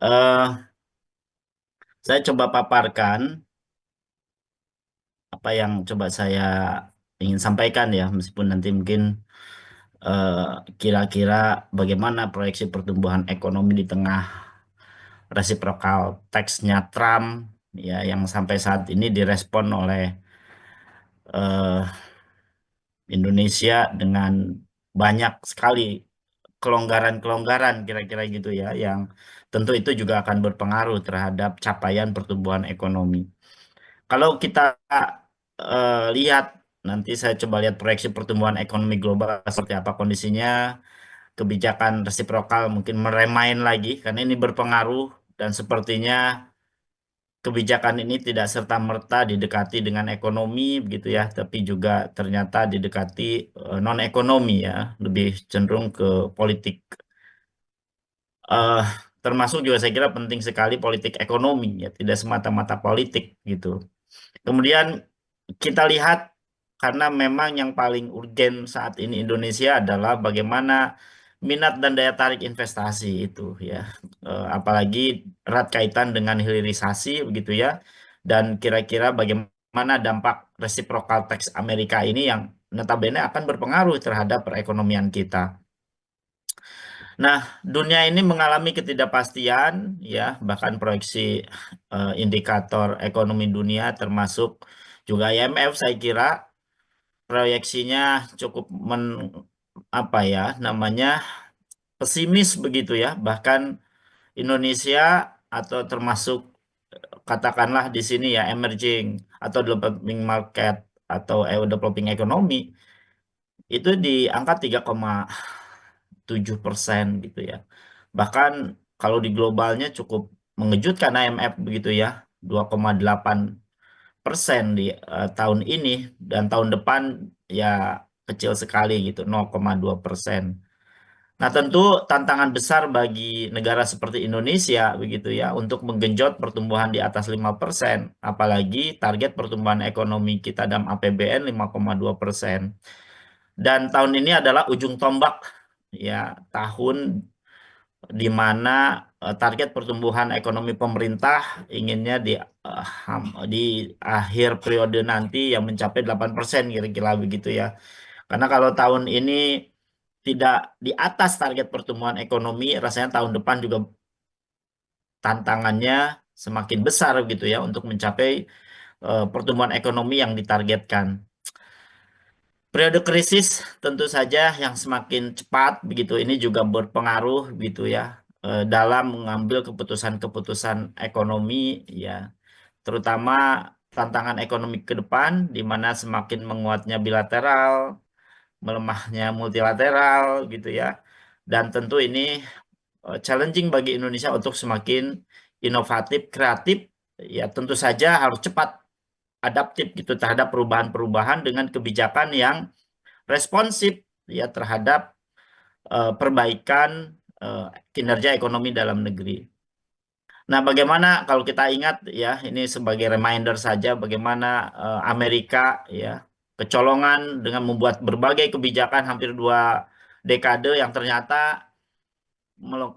Eh, saya coba paparkan apa yang coba saya ingin sampaikan ya, meskipun nanti mungkin eh, kira-kira bagaimana proyeksi pertumbuhan ekonomi di tengah reciprocal tax-nya Trump ya yang sampai saat ini direspon oleh eh, Indonesia dengan banyak sekali kelonggaran-kelonggaran kira-kira gitu ya, yang tentu itu juga akan berpengaruh terhadap capaian pertumbuhan ekonomi. Kalau kita lihat, nanti saya coba lihat proyeksi pertumbuhan ekonomi global seperti apa kondisinya, kebijakan resiprokal mungkin meremain lagi, karena ini berpengaruh dan sepertinya kebijakan ini tidak serta-merta didekati dengan ekonomi begitu ya, tapi juga ternyata didekati non-ekonomi ya, lebih cenderung ke politik. eh Termasuk juga saya kira penting sekali politik ekonomi ya, tidak semata-mata politik gitu. Kemudian kita lihat karena memang yang paling urgen saat ini Indonesia adalah bagaimana minat dan daya tarik investasi itu ya. Apalagi erat kaitan dengan hilirisasi begitu ya. Dan kira-kira bagaimana dampak reciprocal tax Amerika ini yang notabene akan berpengaruh terhadap perekonomian kita. Nah, dunia ini mengalami ketidakpastian, ya, bahkan proyeksi indikator ekonomi dunia termasuk juga IMF, saya kira proyeksinya cukup apa ya namanya pesimis begitu ya. Bahkan Indonesia atau termasuk katakanlah di sini ya emerging atau developing market atau developing economy itu di angka 3,7% gitu ya. Bahkan kalau di globalnya cukup mengejutkan IMF begitu ya, 2,8% di tahun ini, dan tahun depan ya kecil sekali gitu, 0,2%. Nah, tentu tantangan besar bagi negara seperti Indonesia begitu ya untuk menggenjot pertumbuhan di atas 5%, apalagi target pertumbuhan ekonomi kita dalam APBN 5,2%. Dan tahun ini adalah ujung tombak ya, tahun di mana target pertumbuhan ekonomi pemerintah inginnya di akhir periode nanti yang mencapai 8% kira-kira begitu ya. Karena kalau tahun ini tidak di atas target pertumbuhan ekonomi, rasanya tahun depan juga tantangannya semakin besar gitu ya untuk mencapai pertumbuhan ekonomi yang ditargetkan. Periode krisis tentu saja yang semakin cepat begitu ini juga berpengaruh gitu ya dalam mengambil keputusan-keputusan ekonomi ya, terutama tantangan ekonomi ke depan di mana semakin menguatnya bilateral, melemahnya multilateral gitu ya. Dan tentu ini challenging bagi Indonesia untuk semakin inovatif, kreatif ya, tentu saja harus cepat adaptif gitu terhadap perubahan-perubahan dengan kebijakan yang responsif ya terhadap perbaikan eh, kinerja ekonomi dalam negeri. Nah, bagaimana kalau kita ingat ya, ini sebagai reminder saja bagaimana Amerika ya kecolongan dengan membuat berbagai kebijakan hampir 2 dekade yang ternyata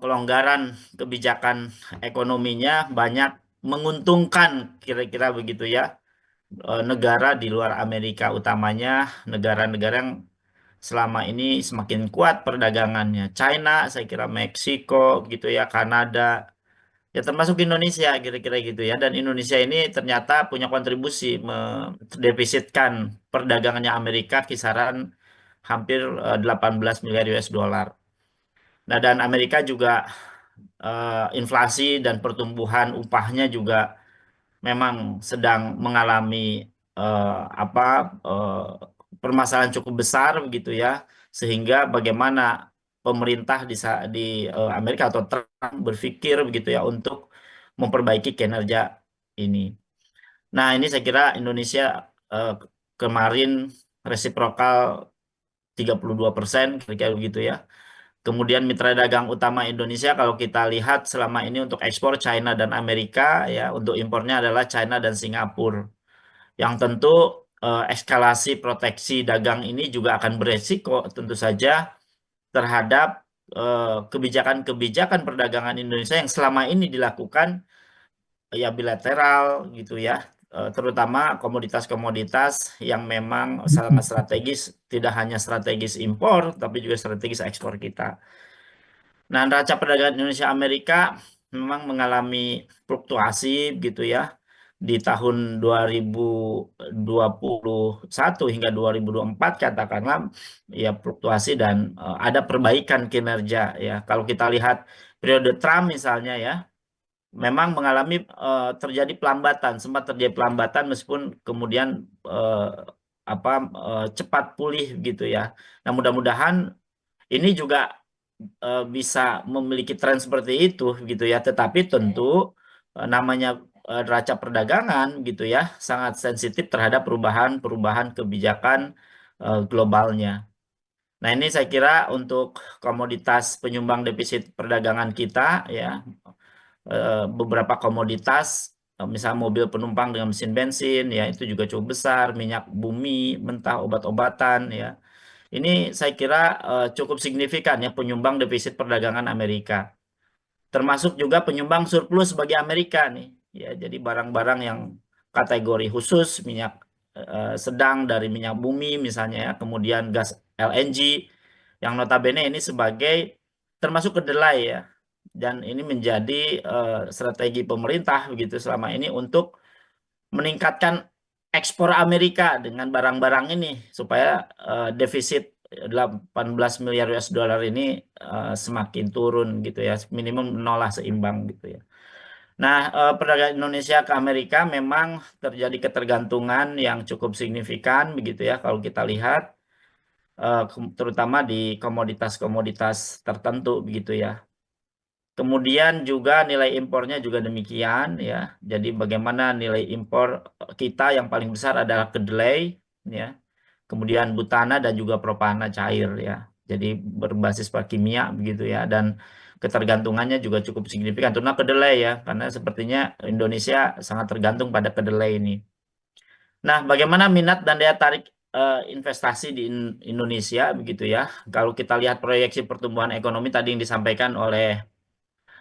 kelonggaran kebijakan ekonominya banyak menguntungkan kira-kira begitu ya negara di luar Amerika, utamanya negara-negara yang selama ini semakin kuat perdagangannya. China, saya kira Meksiko gitu ya, Kanada, ya termasuk Indonesia kira-kira gitu ya. Dan Indonesia ini ternyata punya kontribusi mendefisitkan perdagangannya Amerika kisaran hampir 18 miliar US dollar. Nah, dan Amerika juga inflasi dan pertumbuhan upahnya juga memang sedang mengalami eh, apa eh, permasalahan cukup besar begitu ya, sehingga bagaimana pemerintah di Amerika atau Trump berpikir begitu ya untuk memperbaiki kinerja ini. Nah, ini saya kira Indonesia eh, kemarin resiprokal 32% kira-kira begitu ya. Kemudian mitra dagang utama Indonesia kalau kita lihat selama ini untuk ekspor China dan Amerika ya, untuk impornya adalah China dan Singapura. Yang tentu eskalasi proteksi dagang ini juga akan beresiko tentu saja terhadap kebijakan-kebijakan perdagangan Indonesia yang selama ini dilakukan ya bilateral gitu ya. Terutama komoditas-komoditas yang memang sangat strategis, tidak hanya strategis impor, tapi juga strategis ekspor kita. Nah, neraca perdagangan Indonesia Amerika memang mengalami fluktuasi gitu ya. Di tahun 2021 hingga 2024 katakanlah ya fluktuasi dan ada perbaikan kinerja ya. Kalau kita lihat periode Trump misalnya ya, memang mengalami terjadi pelambatan, sempat terjadi pelambatan meskipun kemudian eh, cepat pulih gitu ya. Nah, mudah-mudahan ini juga bisa memiliki tren seperti itu gitu ya. Tetapi tentu namanya neraca perdagangan gitu ya sangat sensitif terhadap perubahan-perubahan kebijakan globalnya. Nah, ini saya kira untuk komoditas penyumbang defisit perdagangan kita ya, beberapa komoditas misal mobil penumpang dengan mesin bensin ya itu juga cukup besar, minyak bumi, mentah, obat-obatan ya. Ini saya kira cukup signifikan ya penyumbang defisit perdagangan Amerika. Termasuk juga penyumbang surplus bagi Amerika nih. Ya, jadi barang-barang yang kategori khusus minyak sedang dari minyak bumi misalnya ya, kemudian gas LNG yang notabene ini sebagai termasuk kedelai ya. Dan ini menjadi strategi pemerintah begitu selama ini untuk meningkatkan ekspor Amerika dengan barang-barang ini supaya defisit 18 miliar US dollar ini semakin turun gitu ya, minimum nol lah seimbang gitu ya. Nah, perdagangan Indonesia ke Amerika memang terjadi ketergantungan yang cukup signifikan begitu ya kalau kita lihat terutama di komoditas-komoditas tertentu begitu ya. Kemudian juga nilai impornya juga demikian ya. Jadi bagaimana nilai impor kita yang paling besar adalah kedelai ya. Kemudian butana dan juga propana cair ya. Jadi berbasis kimia begitu ya dan ketergantungannya juga cukup signifikan terutama kedelai ya karena sepertinya Indonesia sangat tergantung pada kedelai ini. Nah, bagaimana minat dan daya tarik investasi di Indonesia begitu ya. Kalau kita lihat proyeksi pertumbuhan ekonomi tadi yang disampaikan oleh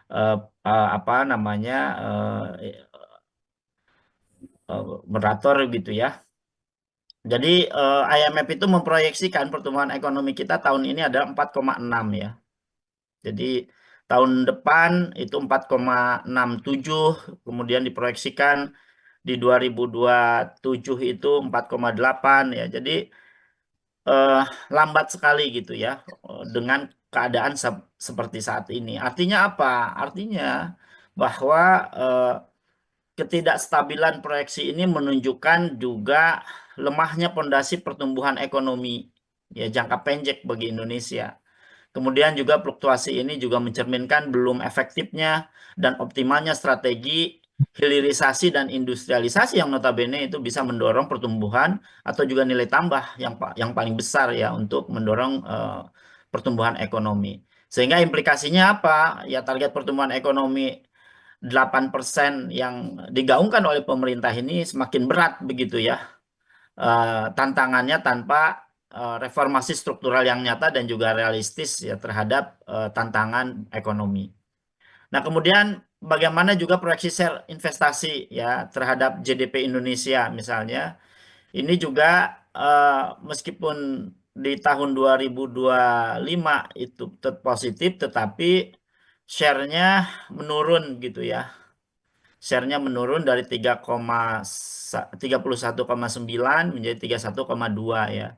eh, apa namanya moderator gitu ya. Jadi IMF itu memproyeksikan pertumbuhan ekonomi kita tahun ini adalah 4,6 ya. Jadi tahun depan itu 4,67, kemudian diproyeksikan di 2027 itu 4,8 ya. Jadi eh, lambat sekali gitu ya dengan keadaan seperti saat ini. Artinya apa? Artinya bahwa eh, ketidakstabilan proyeksi ini menunjukkan juga lemahnya pondasi pertumbuhan ekonomi ya jangka pendek bagi Indonesia. Kemudian juga fluktuasi ini juga mencerminkan belum efektifnya dan optimalnya strategi hilirisasi dan industrialisasi yang notabene itu bisa mendorong pertumbuhan atau juga nilai tambah yang paling besar ya untuk mendorong pertumbuhan ekonomi. Sehingga implikasinya apa? Ya target pertumbuhan ekonomi 8% yang digaungkan oleh pemerintah ini semakin berat begitu ya. Tantangannya tanpa reformasi struktural yang nyata dan juga realistis ya terhadap tantangan ekonomi. Nah, kemudian bagaimana juga proyeksi share investasi ya terhadap GDP Indonesia misalnya. Ini juga meskipun di tahun 2025 itu positif tetapi share-nya menurun gitu ya. Share-nya menurun dari 31,9 menjadi 31,2 ya.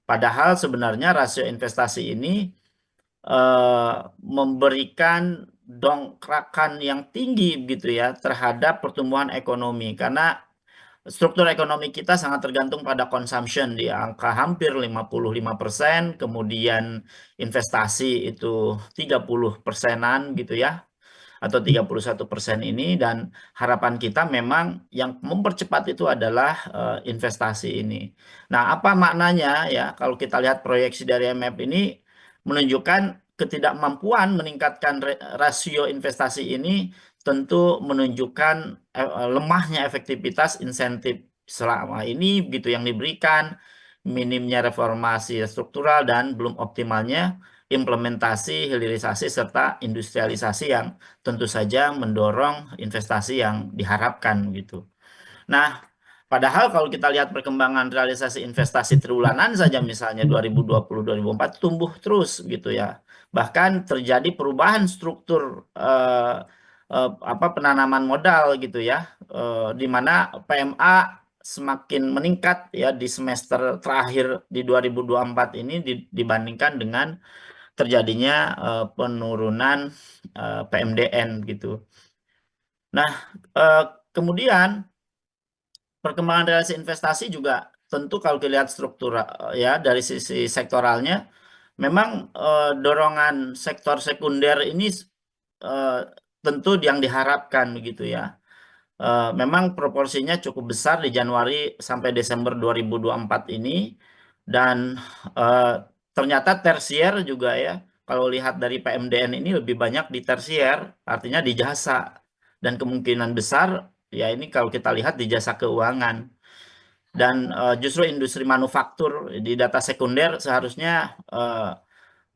Padahal sebenarnya rasio investasi ini eh, memberikan dongkrakan yang tinggi gitu ya terhadap pertumbuhan ekonomi karena struktur ekonomi kita sangat tergantung pada consumption di angka hampir 55%, kemudian investasi itu 30%-an gitu ya atau 31% ini dan harapan kita memang yang mempercepat itu adalah investasi ini. Nah, apa maknanya ya kalau kita lihat proyeksi dari IMF ini menunjukkan ketidakmampuan meningkatkan rasio investasi ini tentu menunjukkan lemahnya efektivitas insentif selama ini gitu yang diberikan, minimnya reformasi struktural dan belum optimalnya implementasi, hilirisasi, serta industrialisasi yang tentu saja mendorong investasi yang diharapkan gitu. Nah, padahal kalau kita lihat perkembangan realisasi investasi triwulan saja misalnya 2020-2024 tumbuh terus gitu ya. Bahkan terjadi perubahan struktur apa penanaman modal gitu ya. Di mana PMA semakin meningkat ya di semester terakhir di 2024 ini dibandingkan dengan terjadinya penurunan PMDN gitu. Nah, eh, kemudian perkembangan realisasi investasi juga tentu kalau dilihat struktur ya dari sisi sektoralnya memang dorongan sektor sekunder ini eh, tentu yang diharapkan begitu ya. Memang proporsinya cukup besar di Januari sampai Desember 2024 ini dan eh, ternyata tersier juga ya. Kalau lihat dari PMDN ini lebih banyak di tersier, artinya di jasa. Dan kemungkinan besar ya ini kalau kita lihat di jasa keuangan. Dan justru industri manufaktur di data sekunder seharusnya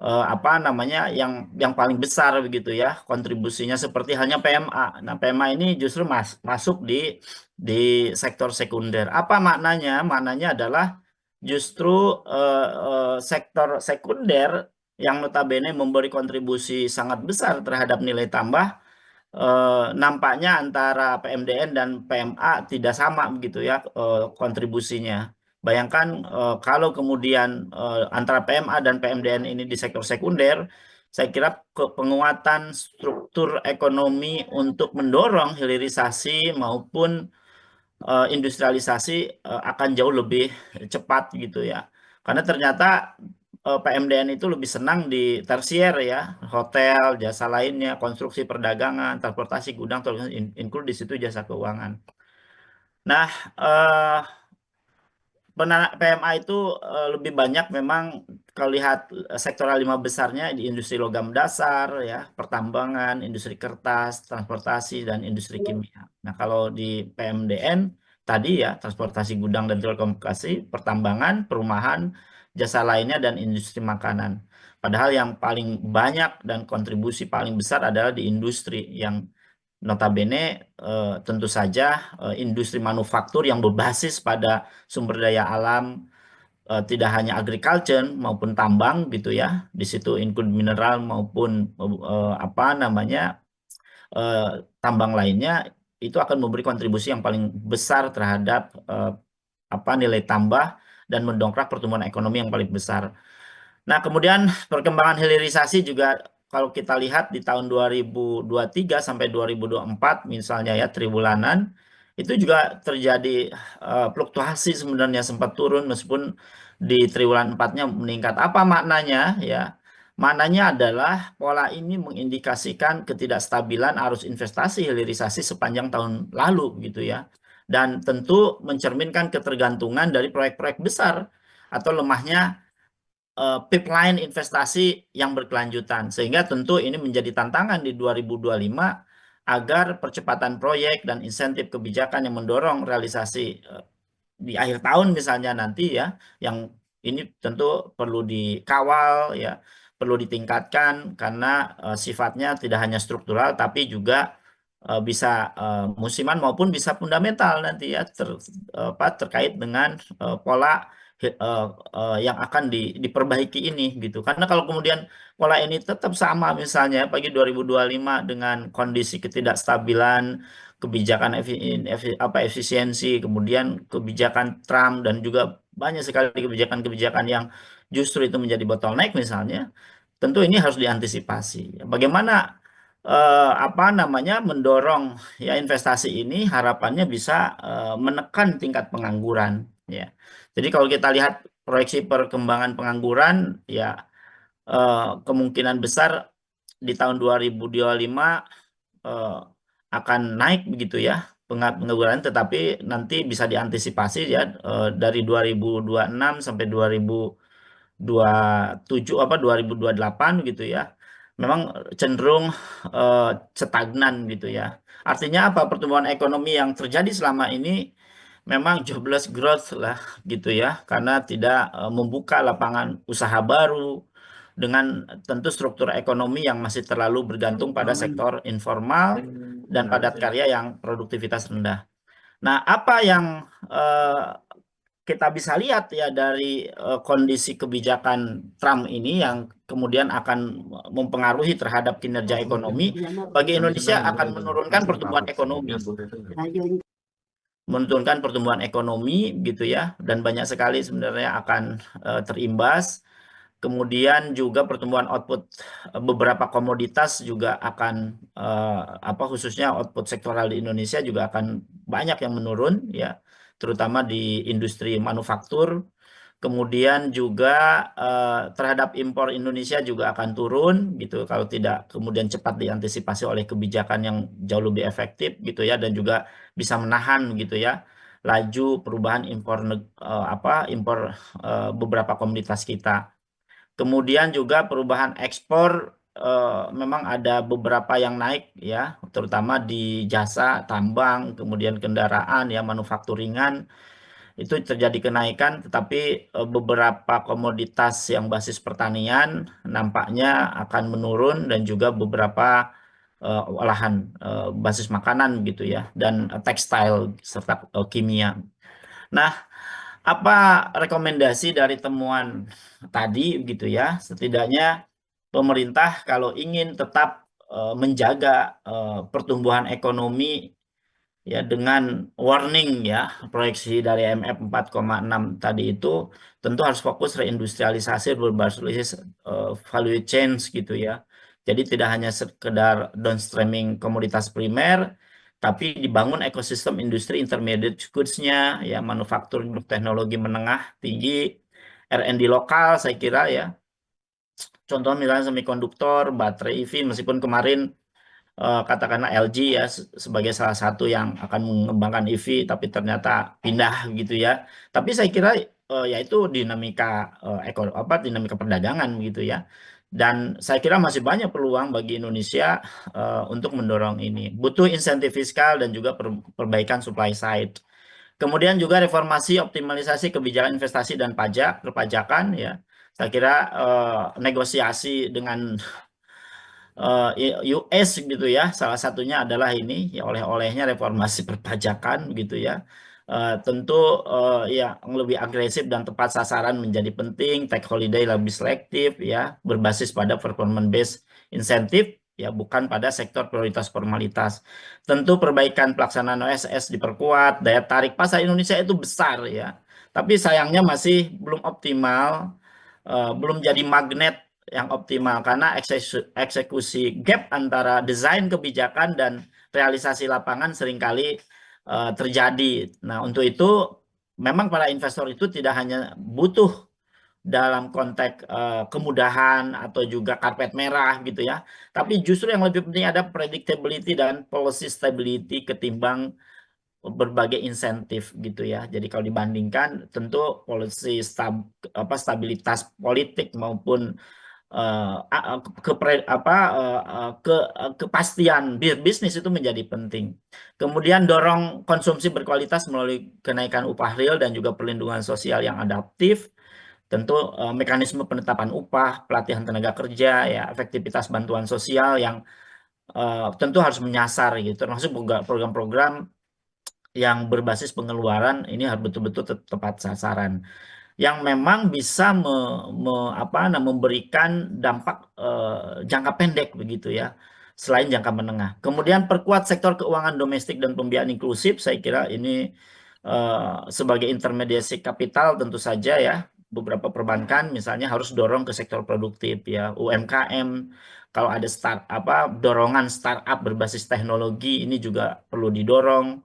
apa namanya yang paling besar begitu ya kontribusinya seperti halnya PMA. Nah, PMA ini justru masuk di sektor sekunder. Apa maknanya? Maknanya adalah justru sektor sekunder yang notabene memberi kontribusi sangat besar terhadap nilai tambah nampaknya antara PMDN dan PMA tidak sama begitu ya kontribusinya. Bayangkan kalau kemudian antara PMA dan PMDN ini di sektor sekunder, saya kira penguatan struktur ekonomi untuk mendorong hilirisasi maupun industrialisasi akan jauh lebih cepat gitu ya. Karena ternyata PMDN itu lebih senang di tersier ya, hotel, jasa lainnya, konstruksi perdagangan, transportasi, gudang, terus include di situ jasa keuangan. Nah, PMA itu lebih banyak memang kalau lihat sektoral lima besarnya di industri logam dasar ya, pertambangan, industri kertas, transportasi dan industri kimia. Nah, kalau di PMDN tadi ya transportasi gudang dan telekomunikasi, pertambangan, perumahan, jasa lainnya dan industri makanan. Padahal yang paling banyak dan kontribusi paling besar adalah di industri yang notabene tentu saja industri manufaktur yang berbasis pada sumber daya alam tidak hanya agriculture maupun tambang gitu ya. Di situ include mineral maupun apa namanya eh, tambang lainnya itu akan memberi kontribusi yang paling besar terhadap apa nilai tambah dan mendongkrak pertumbuhan ekonomi yang paling besar. Nah, kemudian perkembangan hilirisasi juga kalau kita lihat di tahun 2023 sampai 2024 misalnya ya triwulanan itu juga terjadi fluktuasi sebenarnya sempat turun meskipun di triwulan 4-nya meningkat. Apa maknanya ya? Maknanya adalah pola ini mengindikasikan ketidakstabilan arus investasi hilirisasi sepanjang tahun lalu gitu ya. Dan tentu mencerminkan ketergantungan dari proyek-proyek besar atau lemahnya pipeline investasi yang berkelanjutan. Sehingga tentu ini menjadi tantangan di 2025 agar percepatan proyek dan insentif kebijakan yang mendorong realisasi di akhir tahun misalnya nanti ya, yang ini tentu perlu dikawal ya, perlu ditingkatkan karena sifatnya tidak hanya struktural tapi juga bisa musiman maupun bisa fundamental nanti ya apa, terkait dengan pola yang akan diperbaiki ini gitu. Karena kalau kemudian pola ini tetap sama misalnya pagi 2025 dengan kondisi ketidakstabilan kebijakan apa efisiensi, kemudian kebijakan Trump dan juga banyak sekali kebijakan-kebijakan yang justru itu menjadi bottleneck misalnya, tentu ini harus diantisipasi. Bagaimana apa namanya mendorong ya investasi ini harapannya bisa menekan tingkat pengangguran ya. Jadi kalau kita lihat proyeksi perkembangan pengangguran ya kemungkinan besar di tahun 2025 eh, akan naik begitu ya pengangguran tetapi nanti bisa diantisipasi ya dari 2026 sampai 2027 apa 2028 gitu ya. Memang cenderung eh, stagnan gitu ya. Artinya apa? Pertumbuhan ekonomi yang terjadi selama ini memang jobless growth lah gitu ya karena tidak membuka lapangan usaha baru dengan tentu struktur ekonomi yang masih terlalu bergantung pada sektor informal dan padat karya yang produktivitas rendah. Nah, apa yang kita bisa lihat ya dari kondisi kebijakan Trump ini yang kemudian akan mempengaruhi terhadap kinerja ekonomi, bagi Indonesia akan menurunkan pertumbuhan ekonomi gitu ya, dan banyak sekali sebenarnya akan terimbas. Kemudian juga pertumbuhan output beberapa komoditas juga akan khususnya output sektoral di Indonesia juga akan banyak yang menurun ya, terutama di industri manufaktur. Kemudian juga terhadap impor Indonesia juga akan turun gitu kalau tidak kemudian cepat diantisipasi oleh kebijakan yang jauh lebih efektif gitu ya, dan juga bisa menahan gitu ya laju perubahan impor beberapa komoditas kita. Kemudian juga perubahan ekspor memang ada beberapa yang naik ya, terutama di jasa, tambang, kemudian kendaraan ya, manufakturingan itu terjadi kenaikan, tetapi beberapa komoditas yang basis pertanian nampaknya akan menurun dan juga beberapa olahan basis makanan gitu ya, dan tekstil serta kimia. Nah, apa rekomendasi dari temuan tadi gitu ya? Setidaknya pemerintah kalau ingin tetap menjaga pertumbuhan ekonomi ya dengan warning ya, proyeksi dari IMF 4,6 tadi itu tentu harus fokus reindustrialisasi berbasis value chains gitu ya. Jadi tidak hanya sekedar downstreaming komoditas primer, tapi dibangun ekosistem industri intermediate goods-nya ya, manufaktur teknologi menengah tinggi, R&D lokal saya kira ya. Contoh misalnya semikonduktor, baterai EV, meskipun kemarin katakanlah LG ya sebagai salah satu yang akan mengembangkan EV tapi ternyata pindah gitu ya. Tapi saya kira ya itu dinamika dinamika perdagangan gitu ya. Dan saya kira masih banyak peluang bagi Indonesia untuk mendorong ini. Butuh insentif fiskal dan juga perbaikan supply side. Kemudian juga reformasi optimalisasi kebijakan investasi dan pajak, perpajakan ya. Saya kira negosiasi dengan US gitu ya, salah satunya adalah ini ya, oleh-olehnya reformasi perpajakan gitu ya. Tentu ya lebih agresif dan tepat sasaran menjadi penting, tax holiday lebih selektif ya, berbasis pada performance based insentif ya, bukan pada sektor prioritas formalitas. Tentu perbaikan pelaksanaan OSS diperkuat, daya tarik pasar Indonesia itu besar ya, tapi sayangnya masih belum optimal, belum jadi magnet yang optimal karena eksekusi gap antara desain kebijakan dan realisasi lapangan seringkali terjadi. Nah, untuk itu memang para investor itu tidak hanya butuh dalam konteks kemudahan atau juga karpet merah gitu ya, tapi justru yang lebih penting ada predictability dan policy stability ketimbang berbagai insentif gitu ya. Jadi kalau dibandingkan tentu policy stabilitas politik maupun eh, kepastian bisnis itu menjadi penting. Kemudian dorong konsumsi berkualitas melalui kenaikan upah real dan juga perlindungan sosial yang adaptif. Tentu mekanisme penetapan upah, pelatihan tenaga kerja, ya efektivitas bantuan sosial yang tentu harus menyasar gitu, termasuk program-program yang berbasis pengeluaran ini harus betul-betul tepat sasaran yang memang bisa memberikan dampak jangka pendek begitu ya, selain jangka menengah. Kemudian perkuat sektor keuangan domestik dan pembiayaan inklusif, saya kira ini sebagai intermediasi kapital tentu saja ya, beberapa perbankan misalnya harus dorong ke sektor produktif ya, UMKM. Kalau ada dorongan startup berbasis teknologi ini juga perlu didorong,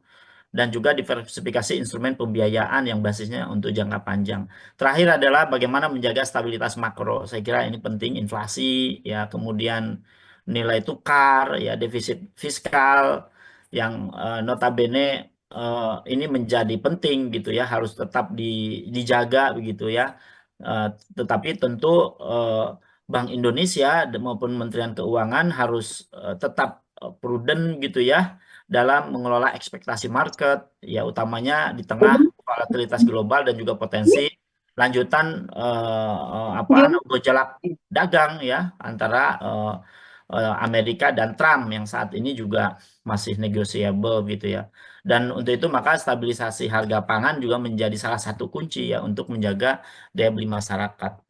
dan juga diversifikasi instrumen pembiayaan yang basisnya untuk jangka panjang. Terakhir adalah bagaimana menjaga stabilitas makro. Saya kira ini penting, inflasi, ya kemudian nilai tukar, ya defisit fiskal yang notabene ini menjadi penting gitu ya, harus tetap dijaga begitu ya. Eh, tetapi tentu Bank Indonesia maupun Kementerian Keuangan harus tetap prudent gitu ya dalam mengelola ekspektasi market, ya utamanya di tengah volatilitas global dan juga potensi lanjutan apa Yun. gejolak dagang ya antara Amerika dan Trump yang saat ini juga masih negotiable gitu ya. Dan untuk itu maka stabilisasi harga pangan juga menjadi salah satu kunci ya untuk menjaga daya beli masyarakat.